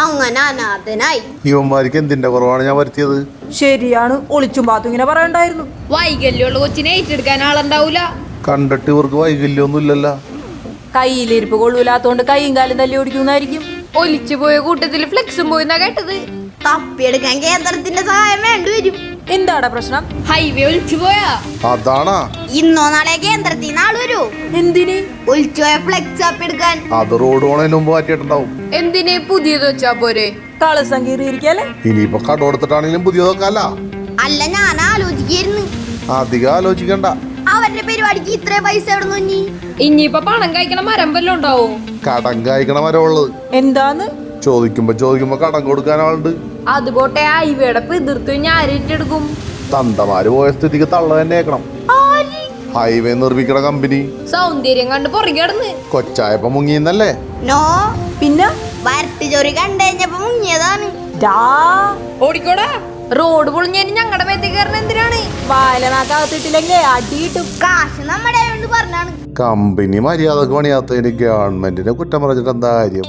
അങ്ങനെ അനാഥനായി. ഇവന്മാർക്ക് എന്തിന്റെ കുറവാണ് ഞാൻ വരുത്തിയത്? ശരിയാണ്, ഒളിച്ചും പാത്തും ഇങ്ങനെ പറയണ്ടായിരുന്നു. വൈകല്യമുള്ള കൊച്ചിനെ ഏറ്റെടുക്കാൻ ആളുണ്ടാവൂല. കണ്ടിട്ട് ഇവർക്ക് വൈകല്യൊന്നും ഇല്ലല്ലോ. കയ്യിലിരിപ്പ് കൊള്ളൂലാത്തോണ്ട് കൈയും കാലും തല്ലി ഓടിക്കുന്നായിരിക്കും. ഒലിച്ചു പോയ കൂട്ടത്തിൽ ഫ്ലെക്സും പോയിന്നാ കേട്ടത്. തപ്പിയെടുക്കാൻ കേന്ദ്രത്തിന്റെ സഹായം വേണ്ടിവരും. എന്താടാ പ്രശ്നം? ഹൈവേ ഒലിച്ചു പോയാ അതാണാ? ഇന്നോ നാളെ കേന്ദ്രത്തിൽ നിന്ന് ആള് വരൂ. എന്തിന്? ഒലിച്ചു പോയ ഫ്ലെക്സ് തപ്പിയെടുക്കാൻ. അത് റോഡ് പോണതിന് മുമ്പ് മാറ്റിയിട്ടുണ്ടാവും. എന്തിന് പുതിയത് വെച്ചാ പോരെ? കളസങ്കീറിയിരിക്കല്ലേ? ഇനിയിപ്പൊ കട കൊടുത്തിട്ടാണെങ്കിലും പുതിയതൊക്കെയല്ല. അല്ല, ഞാൻ ആലോചിക്കായിരുന്നു. അധികം ആലോചിക്കണ്ട. അവരുടെ പരിപാടിക്ക് ഇത്ര പൈസ എവിടെ നിന്ന്? ഇനിയിപ്പൊ പണം കഴിക്കണ മരം വല്ലതും ഉണ്ടാവോ? കടം കായ്ക്കണ മരമുള്ളത്. എന്താന്ന് ചോദിക്കുമ്പോ കടം കൊടുക്കാൻ ആളുണ്ട്. അത് പോട്ടെ, ഹൈവേടെ എതിർത്ത് ഞാൻ ഏറ്റെടുക്കും. തന്തമാര് പോയ സ്ഥിതിക്ക് തള്ള തന്നെ ഏക്കണം. ഹൈവേ നിർമ്മിക്കണ കമ്പനി സൗന്ദര്യം കണ്ട് പുറകിടന്ന് കൊച്ചായപ്പോ മുങ്ങിയെന്നല്ലേ? നോ, പിന്നെ വരട്ട് ചൊറി കണ്ടുകഴിഞ്ഞപ്പോ മുങ്ങിയതാണ്. ഓടിക്കോടാ, റോഡ് പൊളിഞ്ഞതിന് ഞങ്ങളുടെ മേത്തേക്ക് കയറണ എന്തിനാണ്? വായനാക്കകത്തിട്ടില്ലെങ്കിൽ അടി കിട്ടും. കാശ് നമ്മുടെ പറഞ്ഞാണ്. കമ്പനി മര്യാദക്ക് പണിയാത്തതിന് ഗവൺമെന്റിനെ കുറ്റം പറഞ്ഞിട്ട് എന്താ കാര്യം?